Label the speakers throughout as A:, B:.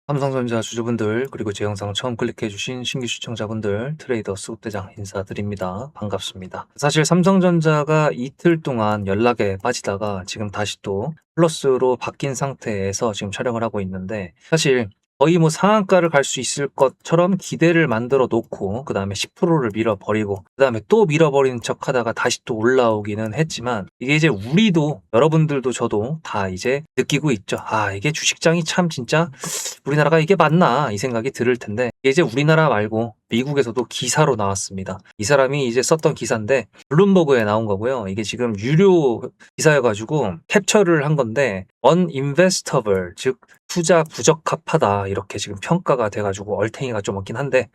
A: 삼성전자 주주분들 그리고 제 영상 처음 클릭해주신 신규 시청자분들 트레이더 수급대장 인사드립니다. 반갑습니다. 사실 삼성전자가 이틀 동안 연락에 빠지다가 지금 다시 또 플러스로 바뀐 상태에서 지금 촬영을 하고 있는데, 사실 거의 뭐 상한가를 갈 수 있을 것처럼 기대를 만들어 놓고 그 다음에 10%를 밀어버리고 그 다음에 또 밀어버리는 척 하다가 다시 또 올라오기는 했지만, 이게 이제 우리도 여러분들도 저도 다 이제 느끼고 있죠. 이게 주식장이 참 진짜 우리나라가 이게 맞나 이 생각이 들을 텐데, 이게 이제 우리나라 말고 미국에서도 기사로 나왔습니다. 이 사람이 이제 썼던 기사인데 블룸버그에 나온 거고요. 이게 지금 유료 기사여가지고 캡처를 한 건데 uninvestable, 즉 투자 부적합하다 이렇게 지금 평가가 돼가지고 얼탱이가 좀 없긴 한데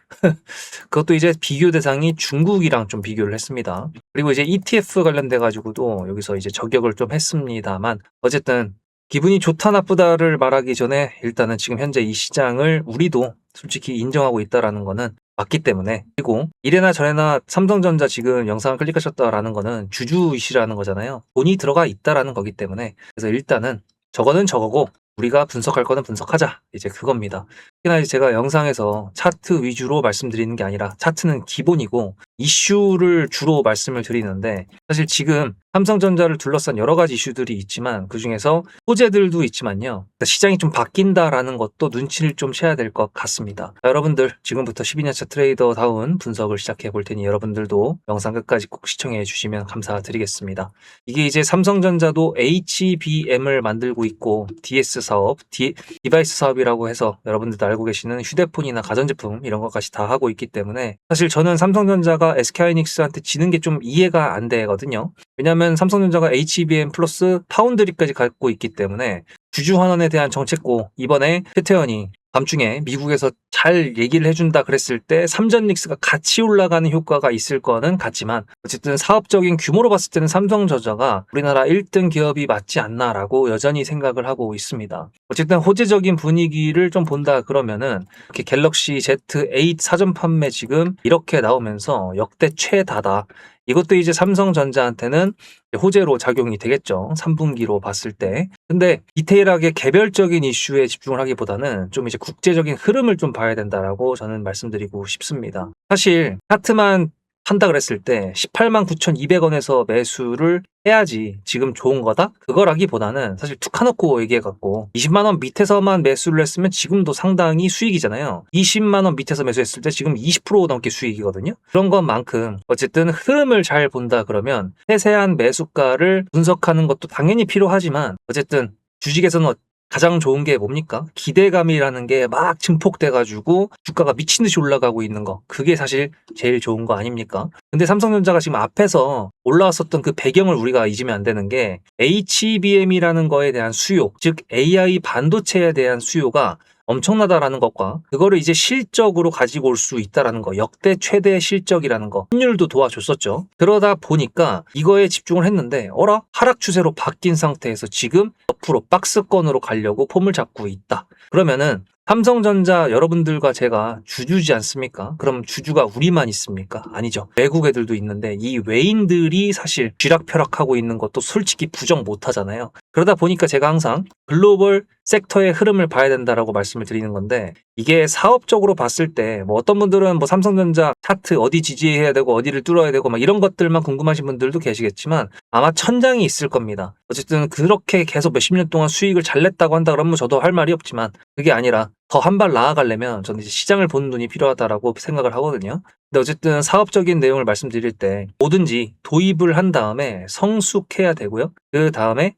A: 그것도 이제 비교 대상이 중국이랑 좀 비교를 했습니다. 그리고 이제 ETF 관련돼 가지고도 여기서 이제 저격을 좀 했습니다만, 어쨌든 기분이 좋다 나쁘다를 말하기 전에 일단은 지금 현재 이 시장을 우리도 솔직히 인정하고 있다라는 거는 맞기 때문에, 그리고 이래나 저래나 삼성전자 지금 영상을 클릭하셨다라는 거는 주주이시라는 거잖아요. 돈이 들어가 있다라는 거기 때문에, 그래서 일단은 저거는 저거고 우리가 분석할 거는 분석하자, 이제 그겁니다. 특히나 이제 제가 영상에서 차트 위주로 말씀드리는 게 아니라 차트는 기본이고 이슈를 주로 말씀을 드리는데, 사실 지금 삼성전자를 둘러싼 여러 가지 이슈들이 있지만 그 중에서 호재들도 있지만요, 시장이 좀 바뀐다라는 것도 눈치를 좀 채야 될 것 같습니다. 여러분들 지금부터 12년차 트레이더다운 분석을 시작해 볼 테니 여러분들도 영상 끝까지 꼭 시청해 주시면 감사드리겠습니다. 이게 이제 삼성전자도 HBM을 만들고 있고 DS 사업, 디바이스 사업이라고 해서 여러분들도 알고 계시는 휴대폰이나 가전제품 이런 것까지 다 하고 있기 때문에, 사실 저는 삼성전자가 SK하이닉스한테 지는 게 좀 이해가 안 되거든요. 왜냐하면 삼성전자가 HBM 플러스 파운드리까지 갖고 있기 때문에 주주 환원에 대한 정책고, 이번에 최태원이 밤중에 미국에서 잘 얘기를 해준다 그랬을 때 삼전닉스가 같이 올라가는 효과가 있을 거는 같지만, 어쨌든 사업적인 규모로 봤을 때는 삼성전자가 우리나라 1등 기업이 맞지 않나라고 여전히 생각을 하고 있습니다. 어쨌든 호재적인 분위기를 좀 본다 그러면은 이렇게 갤럭시 Z8 사전 판매 지금 이렇게 나오면서 역대 최다다. 이것도 이제 삼성전자한테는 호재로 작용이 되겠죠. 3분기로 봤을 때. 근데 디테일하게 개별적인 이슈에 집중을 하기보다는 좀 이제 국제적인 흐름을 좀 봐야 된다라고 저는 말씀드리고 싶습니다. 사실 차트만 한다 그랬을 때 18만 9,200원에서 매수를 해야지 지금 좋은 거다? 그거라기보다는 사실 툭 까놓고 얘기해갖고 20만 원 밑에서만 매수를 했으면 지금도 상당히 수익이잖아요. 20만 원 밑에서 매수했을 때 지금 20% 넘게 수익이거든요. 그런 것만큼 어쨌든 흐름을 잘 본다 그러면 세세한 매수가를 분석하는 것도 당연히 필요하지만, 어쨌든 주식에서는 가장 좋은 게 뭡니까? 기대감이라는 게 막 증폭돼가지고 주가가 미친 듯이 올라가고 있는 거. 그게 사실 제일 좋은 거 아닙니까? 근데 삼성전자가 지금 앞에서 올라왔었던 그 배경을 우리가 잊으면 안 되는 게, HBM이라는 거에 대한 수요, 즉 AI 반도체에 대한 수요가 엄청나다라는 것과 그거를 이제 실적으로 가지고 올 수 있다라는 거, 역대 최대 실적이라는 거, 환율도 도와줬었죠. 그러다 보니까 이거에 집중을 했는데 하락 추세로 바뀐 상태에서 지금 옆으로 박스권으로 가려고 폼을 잡고 있다. 그러면은 삼성전자 여러분들과 제가 주주지 않습니까? 그럼 주주가 우리만 있습니까? 아니죠. 외국 애들도 있는데 이 외인들이 사실 쥐락펴락하고 있는 것도 솔직히 부정 못 하잖아요. 그러다 보니까 제가 항상 글로벌 섹터의 흐름을 봐야 된다라고 말씀을 드리는 건데, 이게 사업적으로 봤을 때 뭐 어떤 분들은 뭐 삼성전자 차트 어디 지지해야 되고 어디를 뚫어야 되고 막 이런 것들만 궁금하신 분들도 계시겠지만 아마 천장이 있을 겁니다. 어쨌든 그렇게 계속 몇십 년 동안 수익을 잘 냈다고 한다 그러면 저도 할 말이 없지만, 그게 아니라 더 한 발 나아가려면 저는 이제 시장을 보는 눈이 필요하다라고 생각을 하거든요. 근데 어쨌든 사업적인 내용을 말씀드릴 때 뭐든지 도입을 한 다음에 성숙해야 되고요. 그 다음에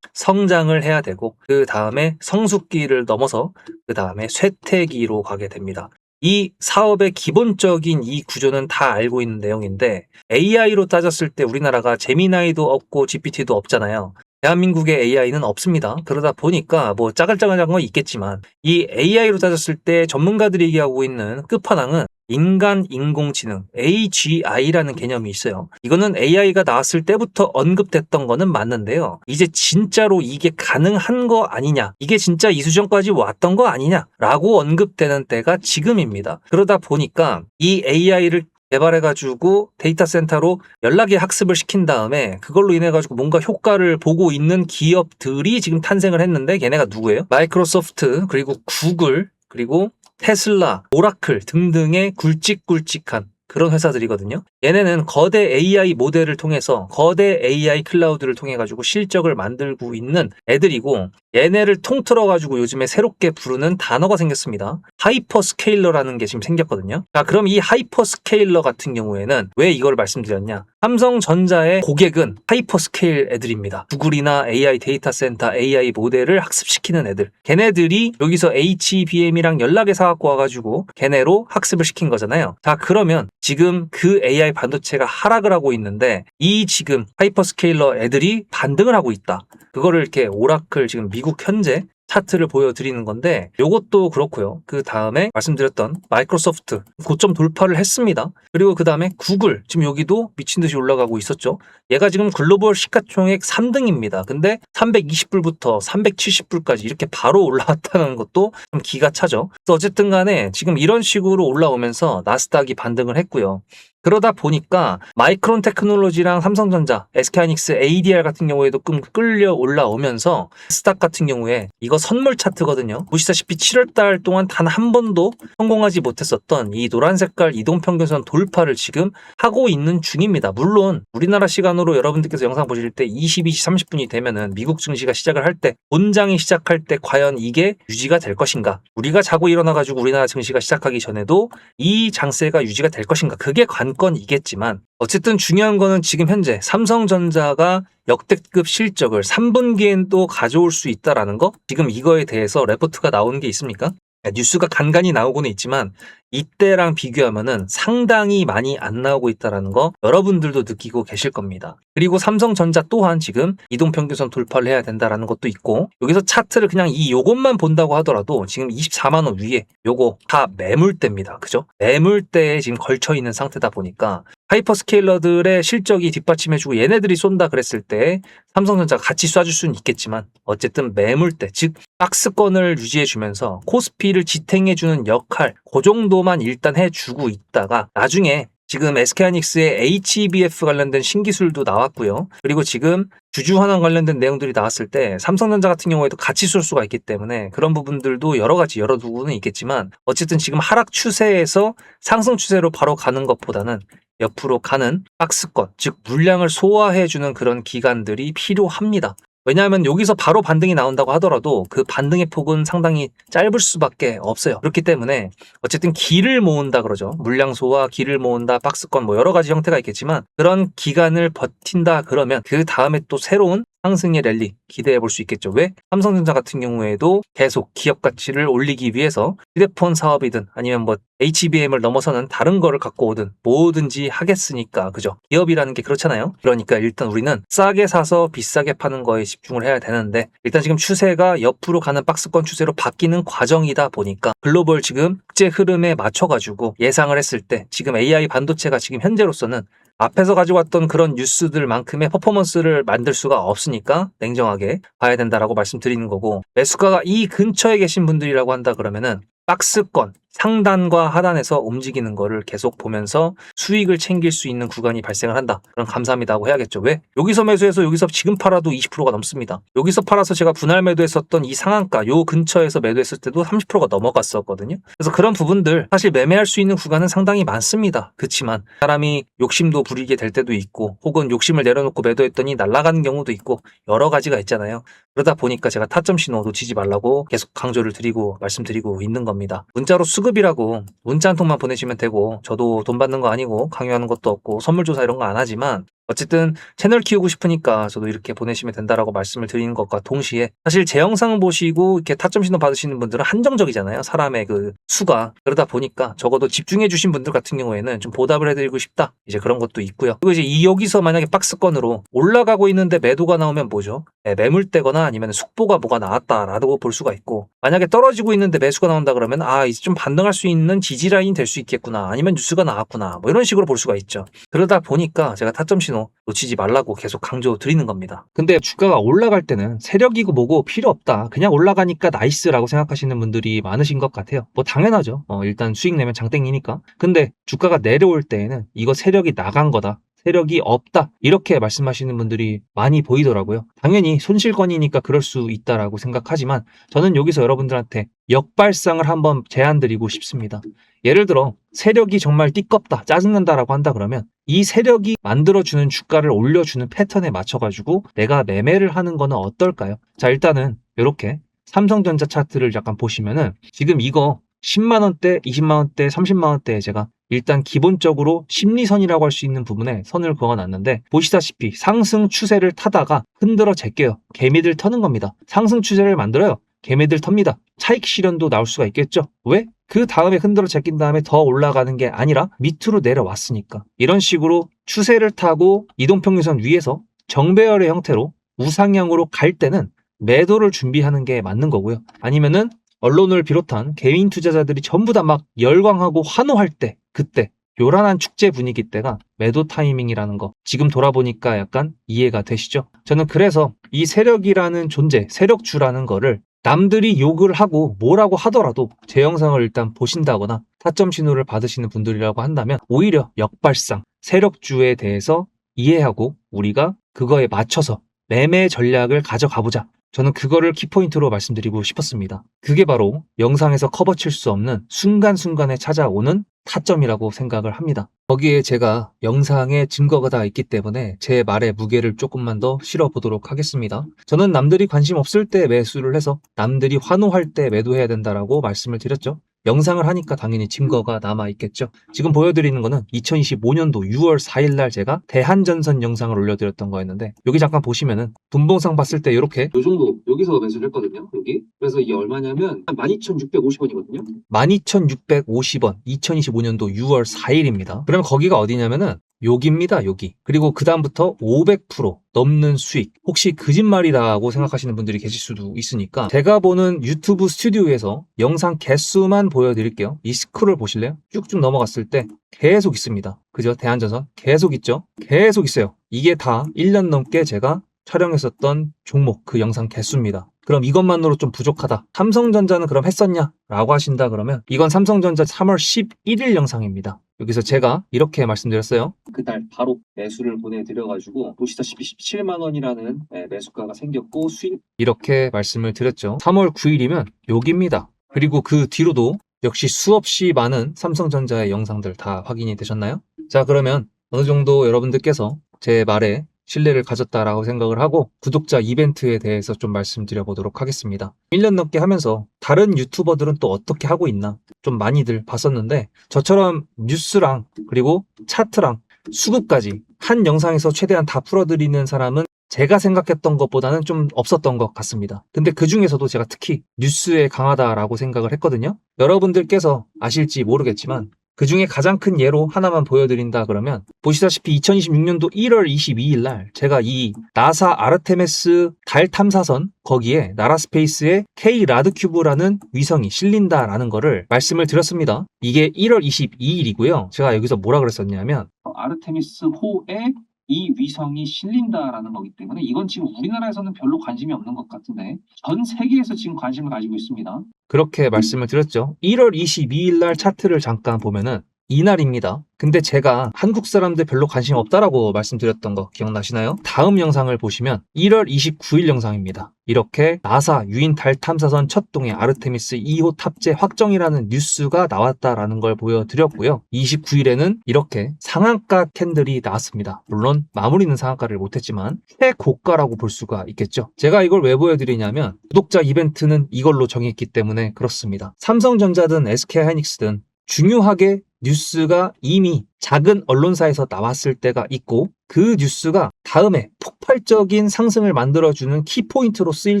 A: 성장을 해야 되고, 그 다음에 성숙기를 넘어서 그 다음에 쇠퇴기로 가게 됩니다. 이 사업의 기본적인 이 구조는 다 알고 있는 내용인데, AI로 따졌을 때 우리나라가 제미나이도 없고 GPT도 없잖아요. 대한민국의 AI는 없습니다. 그러다 보니까 뭐 짜글짜글한 건 있겠지만, 이 AI로 따졌을 때 전문가들이 얘기하고 있는 끝판왕은 인간 인공지능 AGI라는 개념이 있어요. 이거는 AI가 나왔을 때부터 언급됐던 거는 맞는데요, 이제 진짜로 이게 가능한 거 아니냐, 이게 진짜 이 수준까지 왔던 거 아니냐라고 언급되는 때가 지금입니다. 그러다 보니까 이 AI를 개발해가지고 데이터 센터로 연락의 학습을 시킨 다음에 그걸로 인해가지고 뭔가 효과를 보고 있는 기업들이 지금 탄생을 했는데 걔네가 누구예요? 마이크로소프트, 그리고 구글, 그리고 테슬라, 오라클 등등의 굵직굵직한 그런 회사들이거든요. 얘네는 거대 AI 모델을 통해서 거대 AI 클라우드를 통해 가지고 실적을 만들고 있는 애들이고, 얘네를 통틀어 가지고 요즘에 새롭게 부르는 단어가 생겼습니다. 하이퍼스케일러라는 게 지금 생겼거든요. 자, 그럼 이 하이퍼스케일러 같은 경우에는 왜 이걸 말씀드렸냐? 삼성전자의 고객은 하이퍼스케일 애들입니다. 구글이나 AI 데이터 센터, AI 모델을 학습시키는 애들. 걔네들이 여기서 HBM이랑 연락에 사갖고 와가지고 걔네로 학습을 시킨 거잖아요. 자, 그러면 지금 그 AI 반도체가 하락을 하고 있는데 이 지금 하이퍼스케일러 애들이 반등을 하고 있다. 그거를 이렇게 오라클 지금 미국 현재 차트를 보여드리는 건데, 요것도 그렇고요. 그 다음에 말씀드렸던 마이크로소프트 고점 돌파를 했습니다. 그리고 그 다음에 구글 지금 여기도 미친 듯이 올라가고 있었죠. 얘가 지금 글로벌 시가총액 3등입니다. 근데 320불부터 370불까지 이렇게 바로 올라왔다는 것도 좀 기가 차죠. 그래서 어쨌든 간에 지금 이런 식으로 올라오면서 나스닥이 반등을 했고요. 그러다 보니까 마이크론 테크놀로지랑 삼성전자, SK하이닉스, ADR 같은 경우에도 끌려 올라오면서 스닥 같은 경우에 이거 선물 차트거든요. 보시다시피 7월달 동안 단 한 번도 성공하지 못했었던 이 노란 색깔 이동평균선 돌파를 지금 하고 있는 중입니다. 물론 우리나라 시간으로 여러분들께서 영상 보실 때 22시 30분이 되면은 미국 증시가 시작을 할 때, 본장이 시작할 때 과연 이게 유지가 될 것인가? 우리가 자고 일어나가지고 우리나라 증시가 시작하기 전에도 이 장세가 유지가 될 것인가? 그게 관건이겠지만 어쨌든 중요한 거는 지금 현재 삼성전자가 역대급 실적을 3분기엔 또 가져올 수 있다라는 거, 지금 이거에 대해서 레포트가 나오는 게 있습니까? 뉴스가 간간히 나오고는 있지만 이때랑 비교하면은 상당히 많이 안 나오고 있다라는 거 여러분들도 느끼고 계실 겁니다. 그리고 삼성전자 또한 지금 이동평균선 돌파를 해야 된다라는 것도 있고, 여기서 차트를 그냥 요것만 본다고 하더라도 지금 24만 원 위에 요거 다 매물대입니다. 그죠? 매물대에 지금 걸쳐 있는 상태다 보니까 하이퍼스케일러들의 실적이 뒷받침해주고 얘네들이 쏜다 그랬을 때 삼성전자가 같이 쏴줄 수는 있겠지만 어쨌든 매물대, 즉 박스권을 유지해주면서 코스피를 지탱해주는 역할, 그 정도만 일단 해주고 있다가 나중에 지금 SK하이닉스의 HBF 관련된 신기술도 나왔고요. 그리고 지금 주주환원 관련된 내용들이 나왔을 때 삼성전자 같은 경우에도 같이 쏠 수가 있기 때문에 그런 부분들도 여러 가지 열어두고는 있겠지만 어쨌든 지금 하락 추세에서 상승 추세로 바로 가는 것보다는 옆으로 가는 박스권, 즉 물량을 소화해주는 그런 기간들이 필요합니다. 왜냐하면 여기서 바로 반등이 나온다고 하더라도 그 반등의 폭은 상당히 짧을 수밖에 없어요. 그렇기 때문에 어쨌든 기를 모은다 그러죠. 물량 소화, 기를 모은다, 박스권 뭐 여러 가지 형태가 있겠지만 그런 기간을 버틴다 그러면 그 다음에 또 새로운 상승의 랠리 기대해 볼 수 있겠죠. 왜? 삼성전자 같은 경우에도 계속 기업 가치를 올리기 위해서 휴대폰 사업이든 아니면 뭐 HBM을 넘어서는 다른 거를 갖고 오든 뭐든지 하겠으니까, 그죠? 기업이라는 게 그렇잖아요. 그러니까 일단 우리는 싸게 사서 비싸게 파는 거에 집중을 해야 되는데, 일단 지금 추세가 옆으로 가는 박스권 추세로 바뀌는 과정이다 보니까 글로벌 지금 국제 흐름에 맞춰가지고 예상을 했을 때 지금 AI 반도체가 지금 현재로서는 앞에서 가져왔던 그런 뉴스들만큼의 퍼포먼스를 만들 수가 없으니까 냉정하게 봐야 된다라고 말씀드리는 거고, 매수가가 이 근처에 계신 분들이라고 한다 그러면은 박스권 상단과 하단에서 움직이는 거를 계속 보면서 수익을 챙길 수 있는 구간이 발생을 한다. 그럼 감사합니다 고 해야겠죠. 왜? 여기서 매수해서 여기서 지금 팔아도 20%가 넘습니다. 여기서 팔아서 제가 분할 매도했었던 이 상한가 요 근처에서 매도했을 때도 30%가 넘어갔었거든요. 그래서 그런 부분들 사실 매매할 수 있는 구간은 상당히 많습니다. 그렇지만 사람이 욕심도 부리게 될 때도 있고 혹은 욕심을 내려놓고 매도했더니 날아가는 경우도 있고 여러 가지가 있잖아요. 그러다 보니까 제가 타점 신호 놓치지 말라고 계속 강조를 드리고 말씀드리고 있는 겁니다. 문자로 수급이라고 문자 한 통만 보내시면 되고, 저도 돈 받는 거 아니고 강요하는 것도 없고 선물 조사 이런 거 안 하지만 어쨌든 채널 키우고 싶으니까 저도 이렇게 보내시면 된다라고 말씀을 드리는 것과 동시에, 사실 제 영상 보시고 이렇게 타점 신호 받으시는 분들은 한정적이잖아요. 사람의 그 수가. 그러다 보니까 적어도 집중해 주신 분들 같은 경우에는 좀 보답을 해드리고 싶다, 이제 그런 것도 있고요. 그리고 이제 여기서 만약에 박스권으로 올라가고 있는데 매도가 나오면 뭐죠? 매물대거나 아니면 숙보가 뭐가 나왔다라고 볼 수가 있고, 만약에 떨어지고 있는데 매수가 나온다 그러면 이제 좀 반등할 수 있는 지지라인 될 수 있겠구나, 아니면 뉴스가 나왔구나, 뭐 이런 식으로 볼 수가 있죠. 그러다 보니까 제가 타점 신호 놓치지 말라고 계속 강조 드리는 겁니다. 근데 주가가 올라갈 때는 세력이고 뭐고 필요 없다, 그냥 올라가니까 나이스라고 생각하시는 분들이 많으신 것 같아요. 뭐 당연하죠. 일단 수익 내면 장땡이니까. 근데 주가가 내려올 때에는 이거 세력이 나간 거다, 세력이 없다, 이렇게 말씀하시는 분들이 많이 보이더라고요. 당연히 손실권이니까 그럴 수 있다라고 생각하지만, 저는 여기서 여러분들한테 역발상을 한번 제안드리고 싶습니다. 예를 들어 세력이 정말 띠껍다, 짜증난다라고 한다 그러면 이 세력이 만들어주는 주가를 올려주는 패턴에 맞춰가지고 내가 매매를 하는 거는 어떨까요? 자, 일단은 이렇게 삼성전자 차트를 약간 보시면은 지금 이거 10만원대, 20만원대, 30만원대에 제가 일단 기본적으로 심리선이라고 할 수 있는 부분에 선을 그어놨는데, 보시다시피 상승 추세를 타다가 흔들어 제껴요. 개미들 터는 겁니다. 상승 추세를 만들어요. 개미들 텁니다. 차익 실현도 나올 수가 있겠죠. 왜? 그 다음에 흔들어 제낀 다음에 더 올라가는 게 아니라 밑으로 내려왔으니까. 이런 식으로 추세를 타고 이동평균선 위에서 정배열의 형태로 우상향으로 갈 때는 매도를 준비하는 게 맞는 거고요. 아니면은 언론을 비롯한 개인 투자자들이 전부 다 막 열광하고 환호할 때, 그때 요란한 축제 분위기 때가 매도 타이밍이라는 거, 지금 돌아보니까 약간 이해가 되시죠? 저는 그래서 이 세력이라는 존재, 세력주라는 거를 남들이 욕을 하고 뭐라고 하더라도 제 영상을 일단 보신다거나 타점 신호를 받으시는 분들이라고 한다면 오히려 역발상, 세력주에 대해서 이해하고 우리가 그거에 맞춰서 매매 전략을 가져가보자. 저는 그거를 키포인트로 말씀드리고 싶었습니다. 그게 바로 영상에서 커버칠 수 없는 순간순간에 찾아오는 타점이라고 생각을 합니다. 거기에 제가 영상에 증거가 다 있기 때문에 제 말의 무게를 조금만 더 실어보도록 하겠습니다. 저는 남들이 관심 없을 때 매수를 해서 남들이 환호할 때 매도해야 된다라고 말씀을 드렸죠. 영상을 하니까 당연히 증거가 남아있겠죠. 지금 보여드리는 거는 2025년도 6월 4일 날 제가 대한전선 영상을 올려드렸던 거였는데, 여기 잠깐 보시면은 분봉상 봤을 때 이렇게 요 정도 여기서 매수를 했거든요. 여기. 그래서 이게 얼마냐면 12,650원이거든요. 12,650원, 2025년도 6월 4일입니다. 그러면 거기가 어디냐면은 여기입니다, 여기. 그리고 그 다음부터 500% 넘는 수익. 혹시 거짓말이라고 생각하시는 분들이 계실 수도 있으니까 제가 보는 유튜브 스튜디오에서 영상 개수만 보여드릴게요. 이 스크롤 보실래요? 쭉쭉 넘어갔을 때 계속 있습니다. 그죠? 대한전선 계속 있죠? 계속 있어요. 이게 다 1년 넘게 제가 촬영했었던 종목, 그 영상 개수입니다. 그럼 이것만으로 좀 부족하다, 삼성전자는 그럼 했었냐? 라고 하신다 그러면 이건 삼성전자 3월 11일 영상입니다. 여기서 제가 이렇게 말씀드렸어요. 그날 바로 매수를 보내드려가지고 보시다시피 17만원이라는 매수가가 생겼고 수익, 이렇게 말씀을 드렸죠. 3월 9일이면 여기입니다. 그리고 그 뒤로도 역시 수없이 많은 삼성전자의 영상들 다 확인이 되셨나요? 자, 그러면 어느 정도 여러분들께서 제 말에 신뢰를 가졌다라고 생각을 하고 구독자 이벤트에 대해서 좀 말씀드려 보도록 하겠습니다. 1년 넘게 하면서 다른 유튜버들은 또 어떻게 하고 있나 좀 많이들 봤었는데, 저처럼 뉴스랑 그리고 차트랑 수급까지 한 영상에서 최대한 다 풀어드리는 사람은 제가 생각했던 것보다는 좀 없었던 것 같습니다. 근데 그 중에서도 제가 특히 뉴스에 강하다라고 생각을 했거든요. 여러분들께서 아실지 모르겠지만 그 중에 가장 큰 예로 하나만 보여드린다 그러면, 보시다시피 2026년도 1월 22일 날 제가 이 나사 아르테미스 달 탐사선 거기에 나라스페이스의 K 라드큐브라는 위성이 실린다라는 거를 말씀을 드렸습니다. 이게 1월 22일이고요. 제가 여기서 뭐라 그랬었냐면 아르테미스 호에 이 위성이 실린다라는 거기 때문에 이건 지금 우리나라에서는 별로 관심이 없는 것 같은데 전 세계에서 지금 관심을 가지고 있습니다. 그렇게 말씀을 드렸죠. 1월 22일 날 차트를 잠깐 보면은 이날입니다. 근데 제가 한국 사람들 별로 관심 없다라고 말씀드렸던 거 기억나시나요? 다음 영상을 보시면 1월 29일 영상입니다. 이렇게 나사 유인 달 탐사선 첫 동의 아르테미스 2호 탑재 확정이라는 뉴스가 나왔다라는 걸 보여드렸고요. 29일에는 이렇게 상한가 캔들이 나왔습니다. 물론 마무리는 상한가를 못했지만 최고가라고 볼 수가 있겠죠. 제가 이걸 왜 보여드리냐면 구독자 이벤트는 이걸로 정했기 때문에 그렇습니다. 삼성전자든 SK하이닉스든 중요하게 뉴스가 이미 작은 언론사에서 나왔을 때가 있고, 그 뉴스가 다음에 폭발적인 상승을 만들어주는 키포인트로 쓰일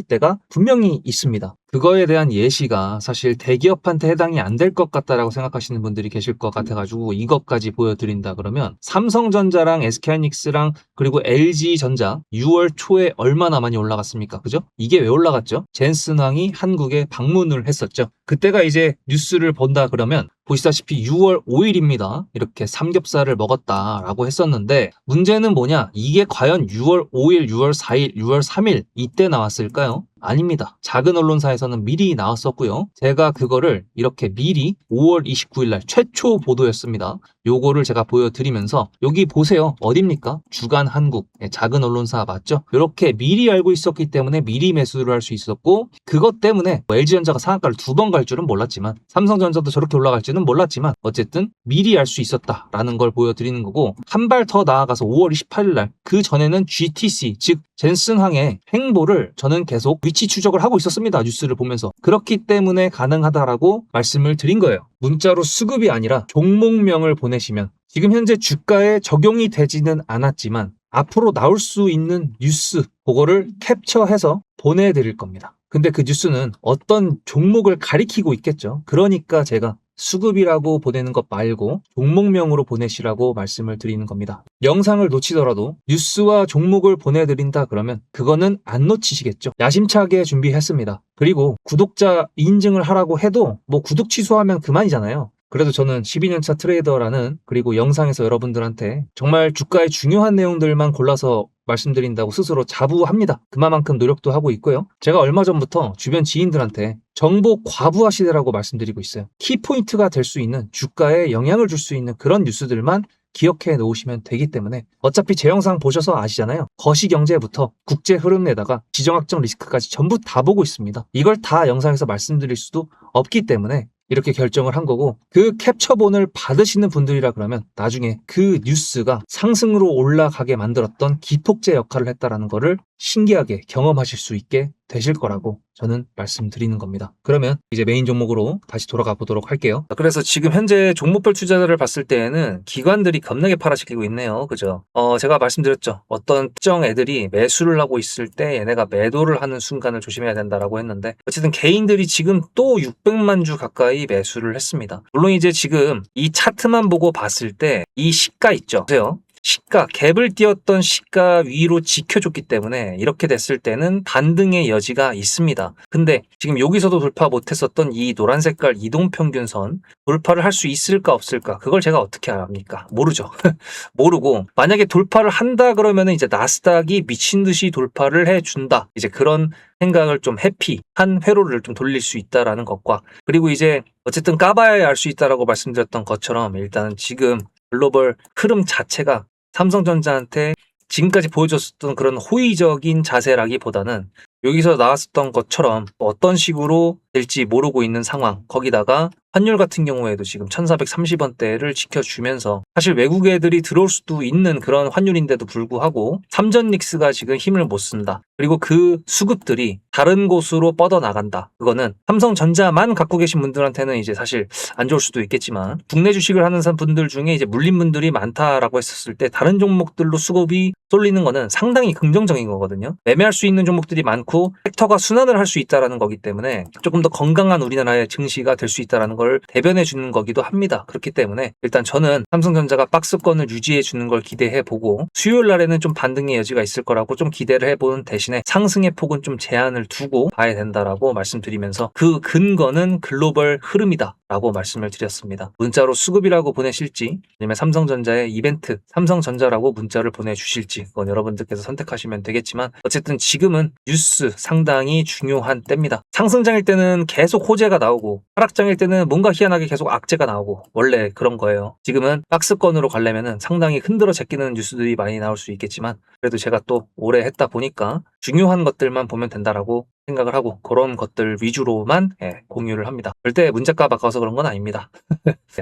A: 때가 분명히 있습니다. 그거에 대한 예시가 사실 대기업한테 해당이 안 될 것 같다라고 생각하시는 분들이 계실 것 같아가지고 이것까지 보여드린다 그러면 삼성전자랑 SK하이닉스랑 그리고 LG전자 6월 초에 얼마나 많이 올라갔습니까? 그죠? 이게 왜 올라갔죠? 젠슨 황이 한국에 방문을 했었죠. 그때가 이제 뉴스를 본다 그러면 보시다시피 6월 5일입니다. 이렇게 삼겹살을 먹었다라고 했었는데 문제는 뭐냐? 이게 과연 6월 5일, 6월 4일, 6월 3일 이때 나왔을까요? 아닙니다. 작은 언론사에서는 미리 나왔었고요. 제가 그거를 이렇게 미리 5월 29일 날 최초 보도였습니다. 요거를 제가 보여드리면서 여기 보세요. 어딥니까? 주간 한국 작은 언론사 맞죠? 이렇게 미리 알고 있었기 때문에 미리 매수를 할 수 있었고 그것 때문에 LG전자가 상한가를 2번 갈 줄은 몰랐지만 삼성전자도 저렇게 올라갈지는 몰랐지만 어쨌든 미리 알 수 있었다라는 걸 보여드리는 거고 한 발 더 나아가서 5월 28일 날 그 전에는 GTC 즉 젠슨 황의 행보를 저는 계속 위치 추적을 하고 있었습니다. 뉴스를 보면서. 그렇기 때문에 가능하다라고 말씀을 드린 거예요. 문자로 수급이 아니라 종목명을 보내시면 지금 현재 주가에 적용이 되지는 않았지만 앞으로 나올 수 있는 뉴스 그거를 캡처해서 보내드릴 겁니다. 근데 그 뉴스는 어떤 종목을 가리키고 있겠죠. 그러니까 제가 수급이라고 보내는 것 말고 종목명으로 보내시라고 말씀을 드리는 겁니다. 영상을 놓치더라도 뉴스와 종목을 보내드린다 그러면 그거는 안 놓치시겠죠. 야심차게 준비했습니다. 그리고 구독자 인증을 하라고 해도 뭐 구독 취소하면 그만이잖아요. 그래도 저는 12년차 트레이더라는 그리고 영상에서 여러분들한테 정말 주가의 중요한 내용들만 골라서 말씀드린다고 스스로 자부합니다. 그만큼 노력도 하고 있고요. 제가 얼마 전부터 주변 지인들한테 정보 과부하 시대라고 말씀드리고 있어요. 키포인트가 될 수 있는 주가에 영향을 줄 수 있는 그런 뉴스들만 기억해 놓으시면 되기 때문에 어차피 제 영상 보셔서 아시잖아요. 거시경제부터 국제 흐름에다가 지정학적 리스크까지 전부 다 보고 있습니다. 이걸 다 영상에서 말씀드릴 수도 없기 때문에 이렇게 결정을 한 거고 그 캡처본을 받으시는 분들이라 그러면 나중에 그 뉴스가 상승으로 올라가게 만들었던 기폭제 역할을 했다라는 거를 신기하게 경험하실 수 있게 되실 거라고 저는 말씀드리는 겁니다. 그러면 이제 메인 종목으로 다시 돌아가 보도록 할게요. 그래서 지금 현재 종목별 투자자를 봤을 때에는 기관들이 겁나게 팔아시키고 있네요. 그죠? 제가 말씀드렸죠. 어떤 특정 애들이 매수를 하고 있을 때 얘네가 매도를 하는 순간을 조심해야 된다라고 했는데 어쨌든 개인들이 지금 또 600만 주 가까이 매수를 했습니다. 물론 이제 지금 이 차트만 보고 봤을 때 이 시가 있죠. 보세요. 시가, 갭을 띄었던 시가 위로 지켜줬기 때문에 이렇게 됐을 때는 반등의 여지가 있습니다. 근데 지금 여기서도 돌파 못했었던 이 노란 색깔 이동평균선 돌파를 할 수 있을까 없을까 그걸 제가 어떻게 압니까? 모르죠. 모르고 만약에 돌파를 한다 그러면 이제 나스닥이 미친 듯이 돌파를 해준다. 이제 그런 생각을 좀 해피한 회로를 좀 돌릴 수 있다라는 것과 그리고 이제 어쨌든 까봐야 알 수 있다라고 말씀드렸던 것처럼 일단은 지금 글로벌 흐름 자체가 삼성전자한테 지금까지 보여줬었던 그런 호의적인 자세라기보다는 여기서 나왔었던 것처럼 어떤 식으로 될지 모르고 있는 상황 거기다가 환율 같은 경우에도 지금 1430원대를 지켜주면서 사실 외국 애들이 들어올 수도 있는 그런 환율인데도 불구하고 삼전닉스가 지금 힘을 못 쓴다. 그리고 그 수급들이 다른 곳으로 뻗어나간다. 그거는 삼성전자만 갖고 계신 분들한테는 이제 사실 안 좋을 수도 있겠지만 국내 주식을 하는 분들 중에 이제 물린 분들이 많다라고 했었을 때 다른 종목들로 수급이 쏠리는 거는 상당히 긍정적인 거거든요. 매매할 수 있는 종목들이 많고 섹터가 순환을 할 수 있다는 거기 때문에 조금 더 건강한 우리나라의 증시가 될 수 있다는 걸 대변해 주는 거기도 합니다. 그렇기 때문에 일단 저는 삼성전자가 박스권을 유지해 주는 걸 기대해 보고 수요일 날에는 좀 반등의 여지가 있을 거라고 좀 기대를 해보는 대신에 상승의 폭은 좀 제한을 두고 봐야 된다라고 말씀드리면서 그 근거는 글로벌 흐름이다 라고 말씀을 드렸습니다. 문자로 수급이라고 보내실지 아니면 삼성전자의 이벤트 삼성전자라고 문자를 보내주실지 그건 여러분들께서 선택하시면 되겠지만 어쨌든 지금은 뉴스 상당히 중요한 때입니다. 상승장일 때는 계속 호재가 나오고 하락장일 때는 뭔가 희한하게 계속 악재가 나오고 원래 그런 거예요. 지금은 박스권으로 가려면 상당히 흔들어 제끼는 뉴스들이 많이 나올 수 있겠지만 그래도 제가 또 오래 했다 보니까 중요한 것들만 보면 된다라고 생각을 하고 그런 것들 위주로만 공유를 합니다. 절대 문제가 바꿔서 그런 건 아닙니다.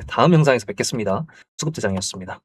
A: 다음 영상에서 뵙겠습니다. 수급대장이었습니다.